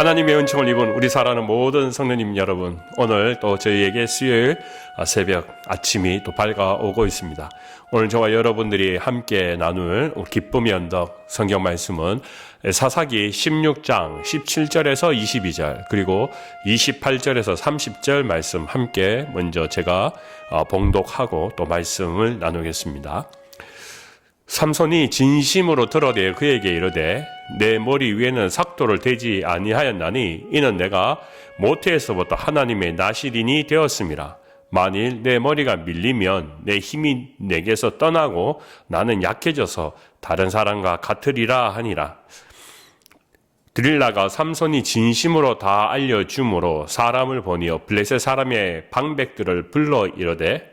하나님의 은총을 입은 우리 사랑하는 모든 성도님 여러분, 오늘 또 저희에게 수요일 새벽 아침이 또 밝아오고 있습니다. 오늘 저와 여러분들이 함께 나눌 기쁨의 언덕 성경 말씀은 사사기 16장 17절에서 22절 그리고 28절에서 30절 말씀 함께 먼저 제가 봉독하고 또 말씀을 나누겠습니다. 삼손이 진심으로 드러내 그에게 이르되 내 머리 위에는 삭도를 대지 아니하였나니 이는 내가 모태에서부터 하나님의 나시린이 되었음이라. 만일 내 머리가 밀리면 내 힘이 내게서 떠나고 나는 약해져서 다른 사람과 같으리라 하니라. 드릴라가 삼손이 진심으로 다 알려줌으로 사람을 보내어 블레셋 사람의 방백들을 불러 이르되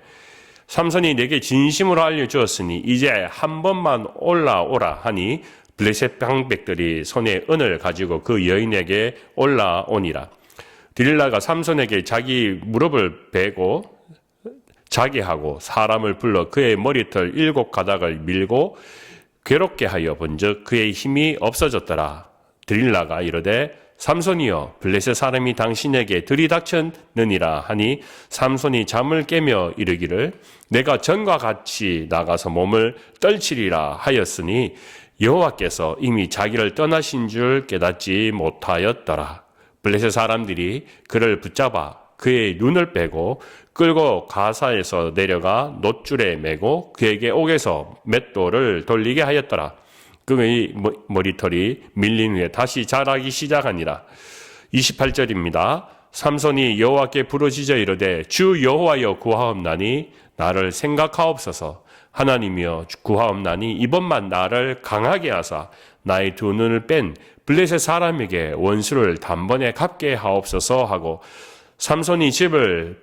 삼손이 내게 진심으로 알려주었으니 이제 한 번만 올라오라 하니 블레셋 방백들이 손에 은을 가지고 그 여인에게 올라오니라. 드릴라가 삼손에게 자기 무릎을 베고 자게 하고 사람을 불러 그의 머리털 7가닥을 밀고 괴롭게 하여 본즉 그의 힘이 없어졌더라. 드릴라가 이르되 삼손이여 블레셋 사람이 당신에게 들이닥쳤느니라 하니 삼손이 잠을 깨며 이르기를 내가 전과 같이 나가서 몸을 떨치리라 하였으니 여호와께서 이미 자기를 떠나신 줄 깨닫지 못하였더라. 블레셋 사람들이 그를 붙잡아 그의 눈을 빼고 끌고 가사에서 내려가 놋줄에 매고 그에게 옥에서 맷돌을 돌리게 하였더라. 그의 머리털이 밀린 후에 다시 자라기 시작하니라. 28절입니다. 삼손이 여호와께 부르짖어 이르되 주 여호와여 구하옵나니 나를 생각하옵소서. 하나님이여 구하옵나니 이번만 나를 강하게 하사 나의 두 눈을 뺀 블레셋 사람에게 원수를 단번에 갚게 하옵소서 하고 삼손이 집을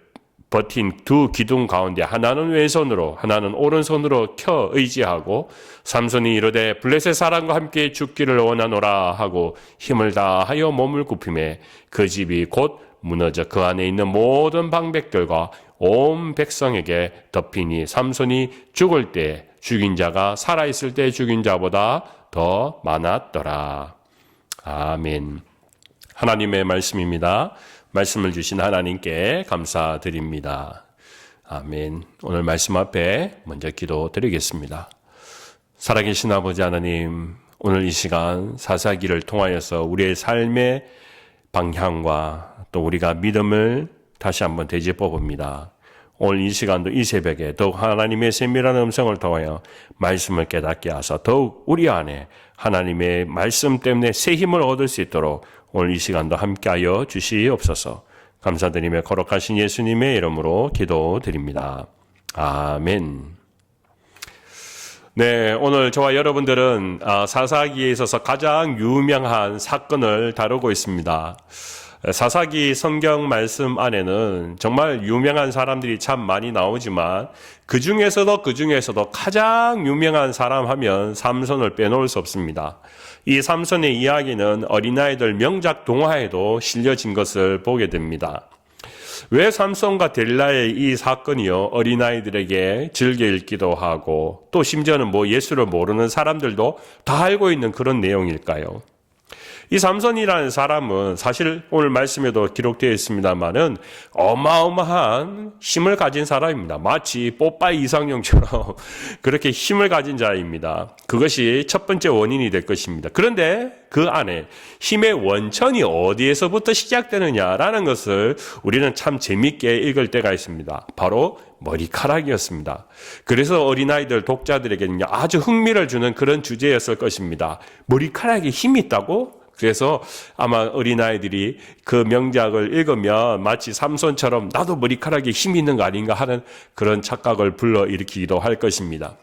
버틴 두 기둥 가운데 하나는 왼손으로 하나는 오른손으로 켜 의지하고 삼손이 이르되 블레셋 사람과 함께 죽기를 원하노라 하고 힘을 다하여 몸을 굽히매 그 집이 곧 무너져 그 안에 있는 모든 방백들과 온 백성에게 덮이니 삼손이 죽을 때 죽인 자가 살아있을 때 죽인 자보다 더 많았더라. 아멘. 하나님의 말씀입니다. 말씀을 주신 하나님께 감사드립니다. 아멘. 오늘 말씀 앞에 먼저 기도드리겠습니다. 살아계신 아버지 하나님, 오늘 이 시간 사사기를 통하여서 우리의 삶의 방향과 또 우리가 믿음을 다시 한번 되짚어 봅니다. 오늘 이 시간도 이 새벽에 더욱 하나님의 세밀한 음성을 통하여 말씀을 깨닫게 하사 더욱 우리 안에 하나님의 말씀 때문에 새 힘을 얻을 수 있도록 오늘 이 시간도 함께하여 주시옵소서. 감사드리며 거룩하신 예수님의 이름으로 기도드립니다. 아멘. 네, 오늘 저와 여러분들은 사사기에 있어서 가장 유명한 사건을 다루고 있습니다. 사사기 성경 말씀 안에는 정말 유명한 사람들이 참 많이 나오지만 그 중에서도 가장 유명한 사람 하면 삼손을 빼놓을 수 없습니다. 이 삼손의 이야기는 어린아이들 명작 동화에도 실려진 것을 보게 됩니다. 왜 삼손과 데릴라의 이 사건이요 어린아이들에게 즐겨 읽기도 하고 또 심지어는 예수를 모르는 사람들도 다 알고 있는 그런 내용일까요? 이 삼손이라는 사람은 사실 오늘 말씀에도 기록되어 있습니다만은 어마어마한 힘을 가진 사람입니다. 마치 뽀빠이 이상형처럼 그렇게 힘을 가진 자입니다. 그것이 첫 번째 원인이 될 것입니다. 그런데 그 안에 힘의 원천이 어디에서부터 시작되느냐라는 것을 우리는 참 재밌게 읽을 때가 있습니다. 바로 머리카락이었습니다. 그래서 어린아이들 독자들에게는 아주 흥미를 주는 그런 주제였을 것입니다. 머리카락에 힘이 있다고? 그래서 아마 어린아이들이 그 명작을 읽으면 마치 삼손처럼 나도 머리카락에 힘이 있는 거 아닌가 하는 그런 착각을 불러일으키기도 할 것입니다.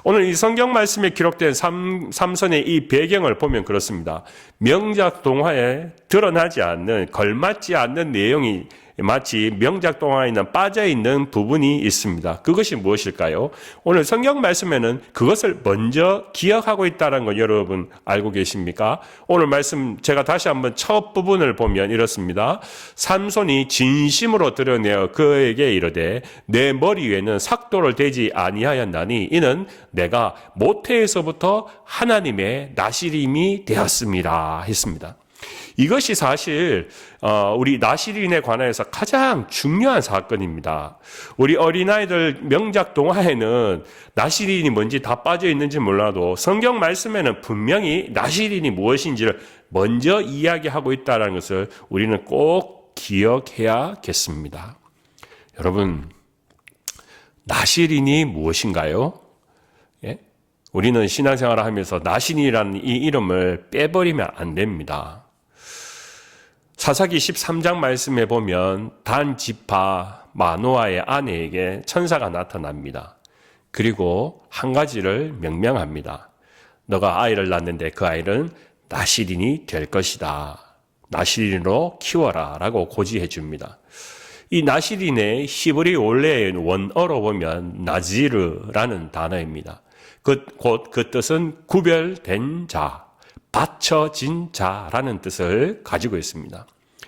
오늘 이 성경 말씀에 기록된 삼손의 이 배경을 보면 그렇습니다. 명작 동화에 드러나지 않는, 걸맞지 않는 내용이 마치 명작 동화에는 빠져있는 부분이 있습니다. 그것이 무엇일까요? 오늘 성경 말씀에는 그것을 먼저 기억하고 있다는 거 여러분 알고 계십니까? 오늘 말씀 제가 다시 한번 첫 부분을 보면 이렇습니다. 삼손이 진심으로 드러내어 그에게 이르되 내 머리 위에는 삭도를 대지 아니하였나니 이는 내가 모태에서부터 하나님의 나시림이 되었습니다 했습니다. 이것이 사실 우리 나시린에 관해서 가장 중요한 사건입니다. 우리 어린아이들 명작 동화에는 나시린이 뭔지 다 빠져 있는지 몰라도 성경 말씀에는 분명히 나시린이 무엇인지를 먼저 이야기하고 있다는 것을 우리는 꼭 기억해야겠습니다. 여러분, 나시린이 무엇인가요? 예? 우리는 신앙생활을 하면서 나시린이라는 이 이름을 빼버리면 안 됩니다. 사사기 13장 말씀에 보면 단 지파 마노아의 아내에게 천사가 나타납니다. 그리고 한 가지를 명명합니다. 너가 아이를 낳는데 그 아이는 나시린이 될 것이다. 나시린으로 키워라 라고 고지해 줍니다. 이 나시린의 히브리 원래의 원어로 보면 나지르라는 단어입니다. 곧 그 뜻은 구별된 자, 바쳐진 자라는 뜻을 가지고 있습니다.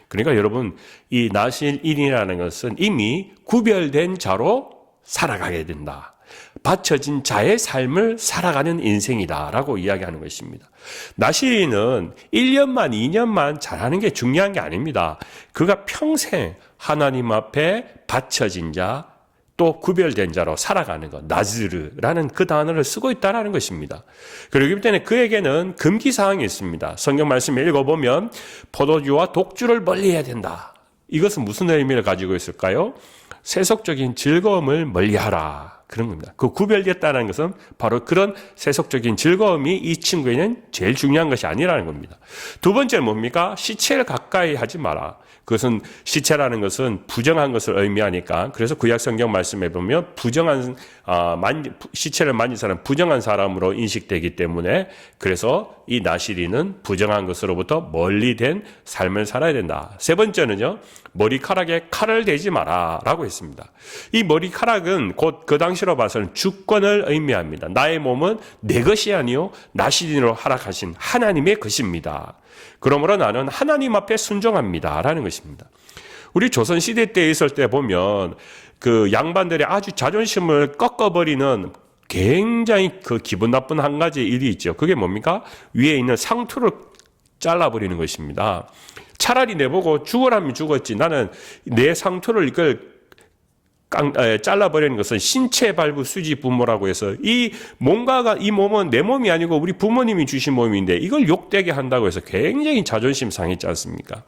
그러니까 여러분, 이 나시린이라는 것은 이미 구별된 자로 살아가게 된다. 바쳐진 자의 삶을 살아가는 인생이다라고 이야기하는 것입니다. 나시린은 1년만 2년만 잘하는 게 중요한 게 아닙니다. 그가 평생 하나님 앞에 바쳐진 자, 또 구별된 자로 살아가는 것, 나즈르라는 그 단어를 쓰고 있다는 것입니다. 그렇기 때문에 그에게는 금기사항이 있습니다. 성경 말씀을 읽어보면 포도주와 독주를 멀리해야 된다. 이것은 무슨 의미를 가지고 있을까요? 세속적인 즐거움을 멀리하라. 그런 겁니다. 그 구별됐다는 것은 바로 그런 세속적인 즐거움이 이 친구에는 제일 중요한 것이 아니라는 겁니다. 두 번째는 뭡니까? 시체를 가까이 하지 마라. 그것은 시체라는 것은 부정한 것을 의미하니까, 그래서 구약 성경 말씀에 보면 시체를 만진 사람은 부정한 사람으로 인식되기 때문에, 그래서 이 나시린은 부정한 것으로부터 멀리 된 삶을 살아야 된다. 세 번째는요, 머리카락에 칼을 대지 마라 라고 했습니다. 이 머리카락은 곧 그 당시로 봐서는 주권을 의미합니다. 나의 몸은 내 것이 아니요 나시린으로 허락하신 하나님의 것입니다. 그러므로 나는 하나님 앞에 순종합니다 라는 것입니다. 우리 조선시대 때 있을 때 보면 그 양반들의 아주 자존심을 꺾어버리는 굉장히 그 기분 나쁜 한 가지 일이 있죠. 그게 뭡니까? 위에 있는 상투를 잘라버리는 것입니다. 차라리 내보고 죽으라면 죽었지, 나는 내 상투를 이걸 잘라버리는 것은 신체 발부 수지 부모라고 해서 이 몸은 내 몸이 아니고 우리 부모님이 주신 몸인데 이걸 욕되게 한다고 해서 굉장히 자존심 상했지 않습니까?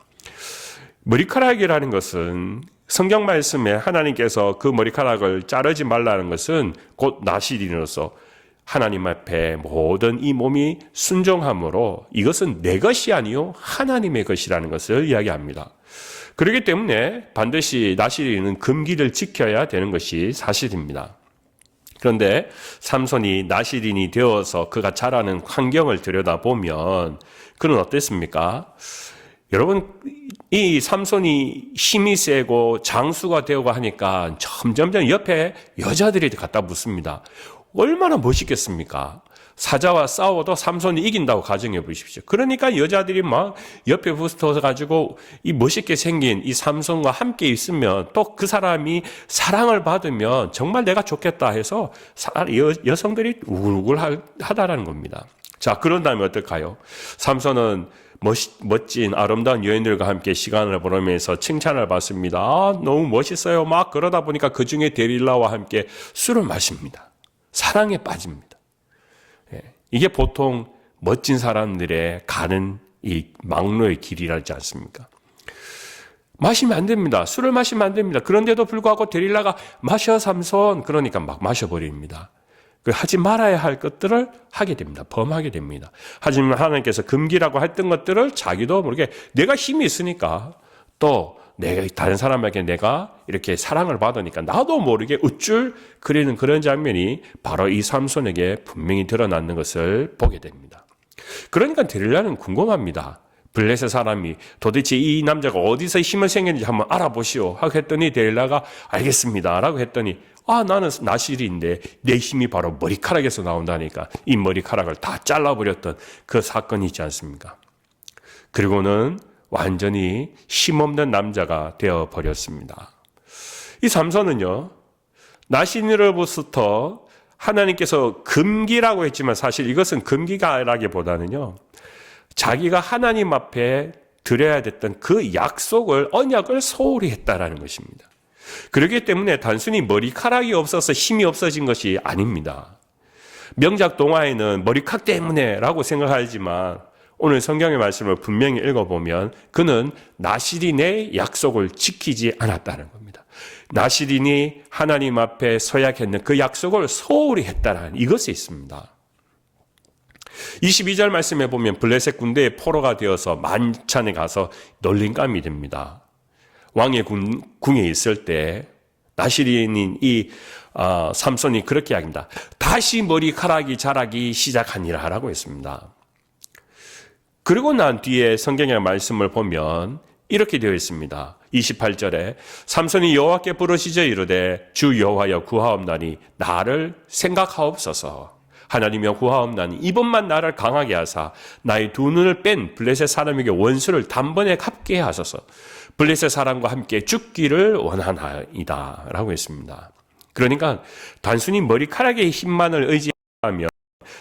머리카락이라는 것은 성경 말씀에 하나님께서 그 머리카락을 자르지 말라는 것은 곧 나시린으로서 하나님 앞에 모든 이 몸이 순종함으로 이것은 내 것이 아니요 하나님의 것이라는 것을 이야기합니다. 그렇기 때문에 반드시 나시린은 금기를 지켜야 되는 것이 사실입니다. 그런데 삼손이 나시린이 되어서 그가 자라는 환경을 들여다보면 그는 어땠습니까? 여러분, 이 삼손이 힘이 세고 장수가 되고 하니까 점점 옆에 여자들이 갖다 붙습니다. 얼마나 멋있겠습니까? 사자와 싸워도 삼손이 이긴다고 가정해 보십시오. 그러니까 여자들이 막 옆에 붙어서 가지고 이 멋있게 생긴 이 삼손과 함께 있으면 또 그 사람이 사랑을 받으면 정말 내가 좋겠다 해서 여성들이 우글우글하다라는 겁니다. 자, 그런 다음에 어떨까요? 삼손은 멋진 아름다운 여인들과 함께 시간을 보내면서 칭찬을 받습니다. 아, 너무 멋있어요. 막 그러다 보니까 그 중에 데릴라와 함께 술을 마십니다. 사랑에 빠집니다. 이게 보통 멋진 사람들의 가는 이 막로의 길이라지 않습니까? 마시면 안 됩니다. 술을 마시면 안 됩니다. 그런데도 불구하고 데릴라가 마셔 삼손, 그러니까 막 마셔버립니다. 하지 말아야 할 것들을 하게 됩니다. 범하게 됩니다. 하지만 하나님께서 금기라고 했던 것들을 자기도 모르게 내가 힘이 있으니까 또 내가 다른 사람에게 내가 이렇게 사랑을 받으니까 나도 모르게 우쭐 그리는 그런 장면이 바로 이 삼손에게 분명히 드러나는 것을 보게 됩니다. 그러니까 데릴라는 궁금합니다. 블레셋 사람이 도대체 이 남자가 어디서 힘을 생겼는지 한번 알아보시오 하고 했더니 데릴라가 알겠습니다 라고 했더니 나는 나시린인데 내 힘이 바로 머리카락에서 나온다니까 이 머리카락을 다 잘라버렸던 그 사건이 있지 않습니까? 그리고는 완전히 힘없는 남자가 되어버렸습니다. 이 삼손은요, 나시린으로부터 하나님께서 금기라고 했지만 사실 이것은 금기가라기보다는요, 자기가 하나님 앞에 드려야 됐던 그 약속을, 언약을 소홀히 했다라는 것입니다. 그렇기 때문에 단순히 머리카락이 없어서 힘이 없어진 것이 아닙니다. 명작 동화에는 머리카락 때문에 라고 생각하지만 오늘 성경의 말씀을 분명히 읽어보면 그는 나시린의 약속을 지키지 않았다는 겁니다. 나시린이 하나님 앞에 서약했는 그 약속을 소홀히 했다는 이것이 있습니다. 22절 말씀에 보면 블레셋 군대의 포로가 되어서 만찬에 가서 놀림감이 됩니다. 왕의 궁에 있을 때 나시린인 이 삼손이 그렇게 이야기합니다. 다시 머리카락이 자라기 시작하니라 라고 했습니다. 그리고 난 뒤에 성경의 말씀을 보면 이렇게 되어 있습니다. 28절에 삼손이 여호와께 부르시자 이르되 주 여호와여 구하옵나니 나를 생각하옵소서. 하나님여 구하옵나니 이번만 나를 강하게 하사 나의 두 눈을 뺀 블레셋 사람에게 원수를 단번에 갚게 하소서. 블레셋 사람과 함께 죽기를 원하나이다 라고 했습니다. 그러니까 단순히 머리카락의 힘만을 의지하면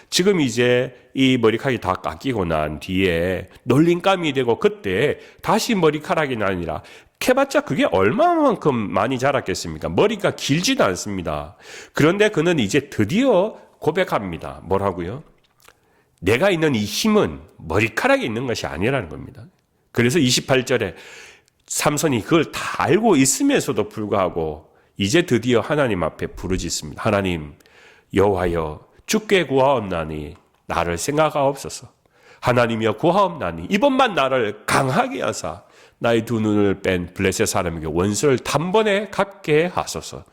지금 이제 이 머리카락이 다 깎이고 난 뒤에 놀림감이 되고 그때 다시 머리카락이 아니라 캐봤자 그게 얼마만큼 많이 자랐겠습니까? 머리가 길지도 않습니다. 그런데 그는 이제 드디어 고백합니다. 뭐라고요? 내가 있는 이 힘은 머리카락에 있는 것이 아니라는 겁니다. 그래서 28절에 삼손이 그걸 다 알고 있으면서도 불구하고 이제 드디어 하나님 앞에 부르짖습니다. 하나님 여호와여 주께 구하옵나니 나를 생각하옵소서. 하나님이여 구하옵나니 이번만 나를 강하게 하사 나의 두 눈을 뺀 블레셋 사람에게 원수를 단번에 갚게 하소서.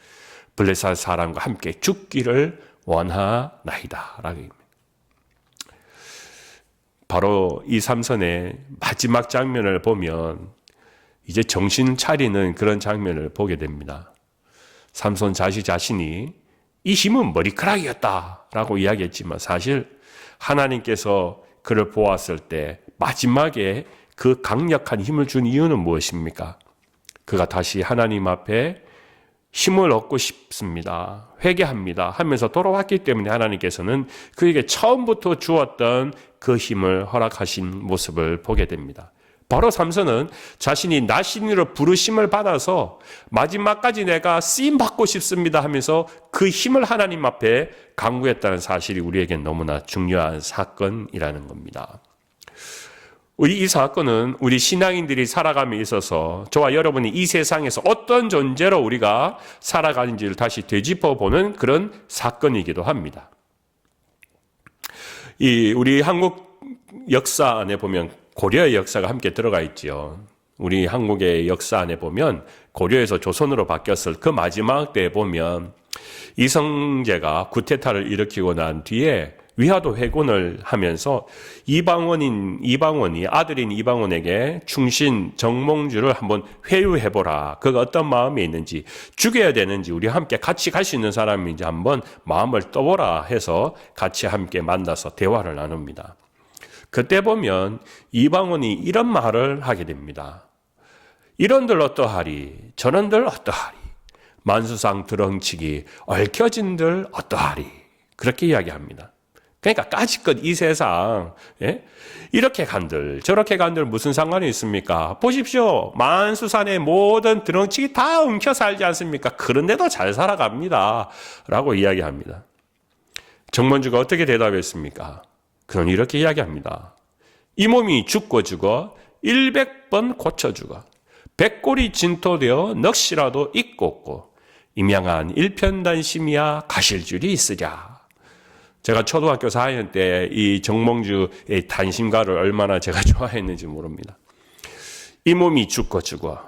블레셋 사람과 함께 죽기를 원하나이다 라고 합니다. 바로 이 삼손의 마지막 장면을 보면 이제 정신 차리는 그런 장면을 보게 됩니다. 삼손 자신이 이 힘은 머리카락이었다라고 이야기했지만 사실 하나님께서 그를 보았을 때 마지막에 그 강력한 힘을 준 이유는 무엇입니까? 그가 다시 하나님 앞에 힘을 얻고 싶습니다. 회개합니다. 하면서 돌아왔기 때문에 하나님께서는 그에게 처음부터 주었던 그 힘을 허락하신 모습을 보게 됩니다. 바로 삼손은 자신이 나신으로 부르심을 받아서 마지막까지 내가 쓰임받고 싶습니다 하면서 그 힘을 하나님 앞에 간구했다는 사실이 우리에게 너무나 중요한 사건이라는 겁니다. 이 사건은 우리 신앙인들이 살아감에 있어서 저와 여러분이 이 세상에서 어떤 존재로 우리가 살아가는지를 다시 되짚어보는 그런 사건이기도 합니다. 우리 한국 역사 안에 보면 고려의 역사가 함께 들어가 있죠. 우리 한국의 역사 안에 보면 고려에서 조선으로 바뀌었을 그 마지막 때에 보면 이성재가 쿠데타를 일으키고 난 뒤에 위화도 회군을 하면서 아들인 이방원에게 충신 정몽주를 한번 회유해보라. 그가 어떤 마음이 있는지, 죽여야 되는지, 우리 함께 같이 갈 수 있는 사람인지 한번 마음을 떠보라 해서 같이 함께 만나서 대화를 나눕니다. 그때 보면 이방원이 이런 말을 하게 됩니다. 이런들 어떠하리, 저런들 어떠하리, 만수상 드렁치기, 얽혀진들 어떠하리. 그렇게 이야기합니다. 그러니까 까짓것 이 세상 이렇게 간들 저렇게 간들 무슨 상관이 있습니까? 보십시오. 만수산의 모든 드렁치기 다 엉켜 살지 않습니까? 그런데도 잘 살아갑니다 라고 이야기합니다. 정몽주가 어떻게 대답했습니까? 그는 이렇게 이야기합니다. 이 몸이 죽고 죽어 100번 고쳐 죽어 100골이 진토되어 넋이라도 잊고 없고 임양한 일편단심이야 가실 줄이 있으랴. 제가 초등학교 4학년 때 이 정몽주의 단심가를 얼마나 제가 좋아했는지 모릅니다. 이 몸이 죽고 죽어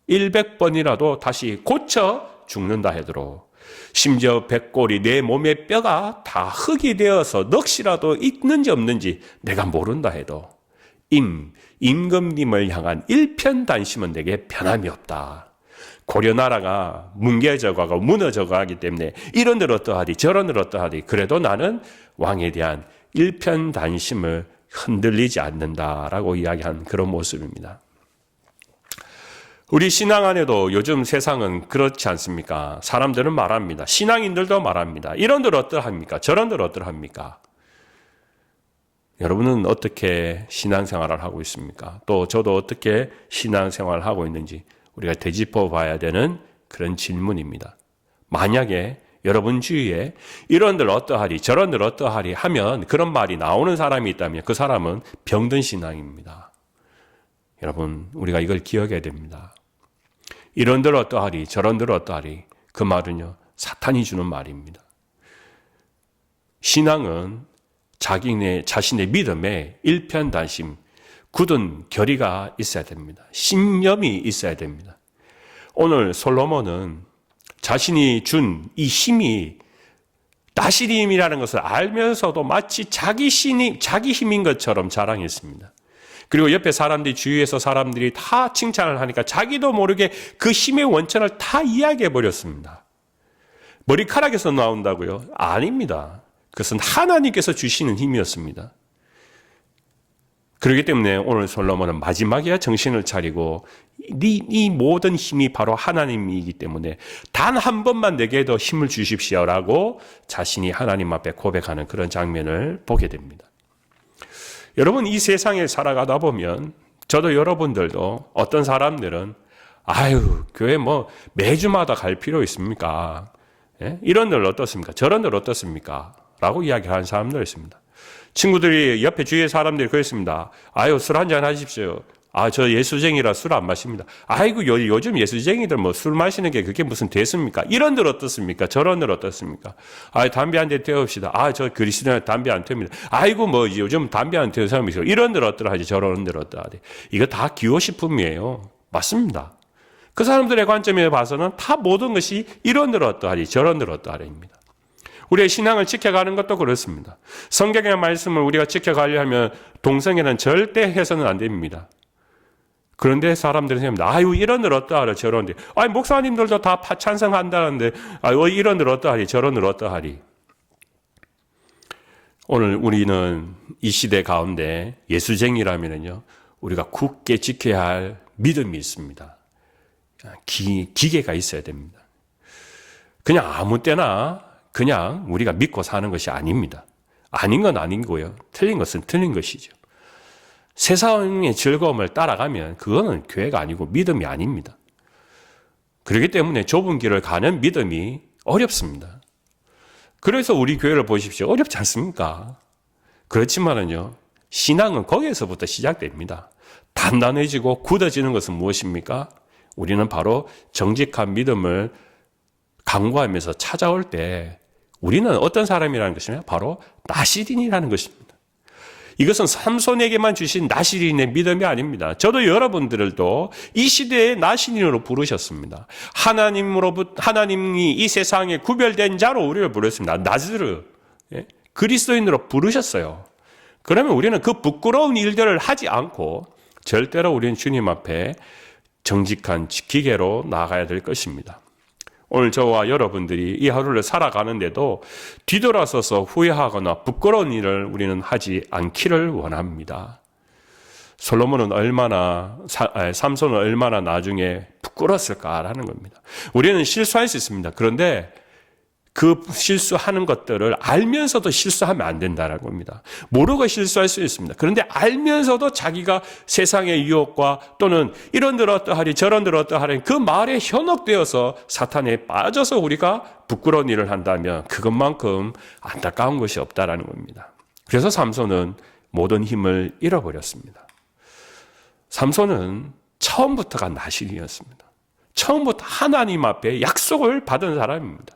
100번이라도 다시 고쳐 죽는다 하더라도 심지어 100골이 내 몸의 뼈가 다 흙이 되어서 넋이라도 있는지 없는지 내가 모른다 해도 임금님을 향한 일편단심은 내게 변함이 없다. 고려나라가 뭉개져가고 무너져가기 때문에 이런들 어떠하디 저런들 어떠하디 그래도 나는 왕에 대한 일편단심을 흔들리지 않는다라고 이야기한 그런 모습입니다. 우리 신앙 안에도 요즘 세상은 그렇지 않습니까? 사람들은 말합니다. 신앙인들도 말합니다. 이런들 어떠합니까? 저런들 어떠합니까? 여러분은 어떻게 신앙생활을 하고 있습니까? 또 저도 어떻게 신앙생활을 하고 있는지 우리가 되짚어 봐야 되는 그런 질문입니다. 만약에 여러분 주위에 이런들 어떠하리 저런들 어떠하리 하면 그런 말이 나오는 사람이 있다면 그 사람은 병든 신앙입니다. 여러분 우리가 이걸 기억해야 됩니다. 이런들 어떠하리 저런들 어떠하리 그 말은요 사탄이 주는 말입니다. 신앙은 자신의 믿음에 일편단심, 굳은 결의가 있어야 됩니다. 신념이 있어야 됩니다. 오늘 솔로몬은 자신이 준 이 힘이 나실의 힘이라는 것을 알면서도 마치 자기 힘인 것처럼 자랑했습니다. 그리고 옆에 사람들이 주위에서 사람들이 다 칭찬을 하니까 자기도 모르게 그 힘의 원천을 다 이야기해 버렸습니다. 머리카락에서 나온다고요? 아닙니다. 그것은 하나님께서 주시는 힘이었습니다. 그렇기 때문에 오늘 솔로몬은 마지막에야 정신을 차리고 이 모든 힘이 바로 하나님이기 때문에 단 한 번만 내게도 힘을 주십시오라고 자신이 하나님 앞에 고백하는 그런 장면을 보게 됩니다. 여러분 이 세상에 살아가다 보면 저도 여러분들도 어떤 사람들은 교회 매주마다 갈 필요 있습니까? 예? 이런 들 어떻습니까? 저런 들 어떻습니까? 라고 이야기하는 사람들 있습니다. 친구들이 옆에 주위의 사람들이 그랬습니다. 술 한잔 하십시오. 저 예수쟁이라 술 안 마십니다. 요즘 예수쟁이들 술 마시는 게 그게 무슨 대수입니까? 이런들 어떻습니까? 저런들 어떻습니까? 담배 한 대 태웁시다. 저 그리스도인 담배 안 태웁니다. 요즘 담배 안 태우는 사람이 있어요. 이런들 어떠하지? 저런들 어떠하지? 이거 다 기호식품이에요. 맞습니다. 그 사람들의 관점에 봐서는 다 모든 것이 이런들 어떠하지? 저런들 어떠하리입니다. 우리의 신앙을 지켜가는 것도 그렇습니다. 성경의 말씀을 우리가 지켜가려 하면 동성애는 절대 해서는 안 됩니다. 그런데 사람들이 생각합니다. 이런들 어떠하리 저런데. 목사님들도 다 찬성한다는데 이런들 어떠하리 저런들 어떠하리. 오늘 우리는 이 시대 가운데 예수쟁이라면요 우리가 굳게 지켜야 할 믿음이 있습니다. 기계가 있어야 됩니다. 그냥 아무 때나 그냥 우리가 믿고 사는 것이 아닙니다. 아닌 건 아닌 거고요. 틀린 것은 틀린 것이죠. 세상의 즐거움을 따라가면 그거는 교회가 아니고 믿음이 아닙니다. 그렇기 때문에 좁은 길을 가는 믿음이 어렵습니다. 그래서 우리 교회를 보십시오. 어렵지 않습니까? 그렇지만은요, 신앙은 거기에서부터 시작됩니다. 단단해지고 굳어지는 것은 무엇입니까? 우리는 바로 정직한 믿음을 강구하면서 찾아올 때 우리는 어떤 사람이라는 것이냐? 바로 나실인이라는 것입니다. 이것은 삼손에게만 주신 나실인의 믿음이 아닙니다. 저도 여러분들도 이 시대의 나실인으로 부르셨습니다. 하나님이 이 세상에 구별된 자로 우리를 부르셨습니다. 나즈르, 그리스도인으로 부르셨어요. 그러면 우리는 그 부끄러운 일들을 하지 않고 절대로 우리는 주님 앞에 정직한 기계로 나아가야 될 것입니다. 오늘 저와 여러분들이 이 하루를 살아가는데도 뒤돌아서서 후회하거나 부끄러운 일을 우리는 하지 않기를 원합니다. 솔로몬은 삼손은 얼마나 나중에 부끄러웠을까라는 겁니다. 우리는 실수할 수 있습니다. 그런데 그 실수하는 것들을 알면서도 실수하면 안 된다는 겁니다. 모르고 실수할 수 있습니다. 그런데 알면서도 자기가 세상의 유혹과 또는 이런들 어떠하리 저런들 어떠하리 그 말에 현혹되어서 사탄에 빠져서 우리가 부끄러운 일을 한다면 그것만큼 안타까운 것이 없다라는 겁니다. 그래서 삼손은 모든 힘을 잃어버렸습니다. 삼손은 처음부터가 나실이었습니다. 처음부터 하나님 앞에 약속을 받은 사람입니다.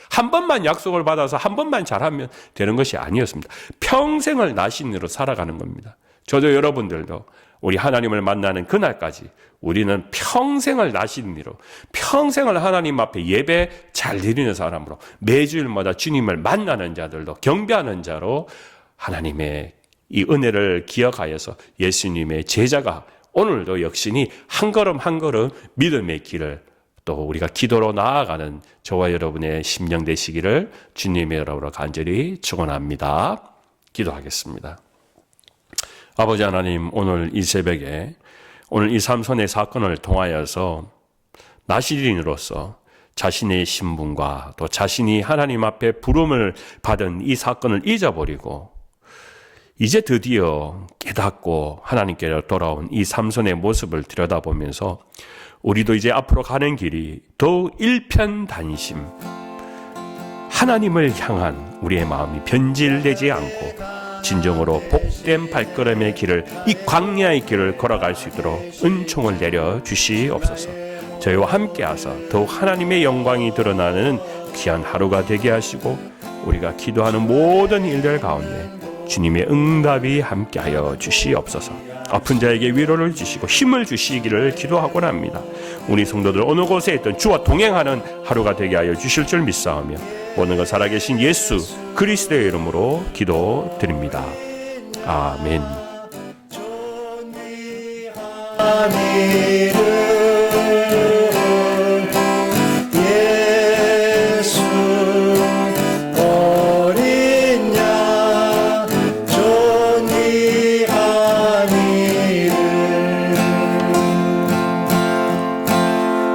한 번만 약속을 받아서 한 번만 잘하면 되는 것이 아니었습니다. 평생을 나신으로 살아가는 겁니다. 저도 여러분들도 우리 하나님을 만나는 그날까지 우리는 평생을 나신으로 평생을 하나님 앞에 예배 잘 드리는 사람으로 매주일마다 주님을 만나는 자들도 경배하는 자로 하나님의 이 은혜를 기억하여서 예수님의 제자가 오늘도 역시니 한 걸음 한 걸음 믿음의 길을 또 우리가 기도로 나아가는 저와 여러분의 심령 되시기를 주님의 이름으로 간절히 축원합니다. 기도하겠습니다. 아버지 하나님, 오늘 이 새벽에 오늘 이 삼손의 사건을 통하여서 나실인으로서 자신의 신분과 또 자신이 하나님 앞에 부름을 받은 이 사건을 잊어버리고 이제 드디어 깨닫고 하나님께로 돌아온 이 삼손의 모습을 들여다보면서 우리도 이제 앞으로 가는 길이 더욱 일편단심, 하나님을 향한 우리의 마음이 변질되지 않고 진정으로 복된 발걸음의 길을, 이 광야의 길을 걸어갈 수 있도록 은총을 내려 주시옵소서. 저희와 함께 하사 더욱 하나님의 영광이 드러나는 귀한 하루가 되게 하시고 우리가 기도하는 모든 일들 가운데 주님의 응답이 함께하여 주시옵소서. 아픈 자에게 위로를 주시고 힘을 주시기를 기도하곤 합니다. 우리 성도들 어느 곳에 있든 주와 동행하는 하루가 되게 하여 주실 줄 믿사오며 모든 것 살아계신 예수 그리스도의 이름으로 기도드립니다. 아멘.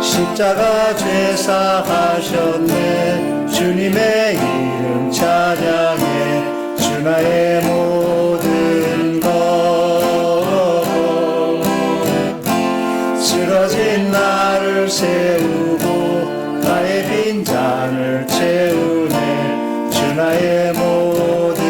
십자가 죄사하셨네. 주님의 이름 찬양해. 주 나의 모든 것. 쓰러진 나를 세우고 나의 빈잔을 채우네. 주 나의 모든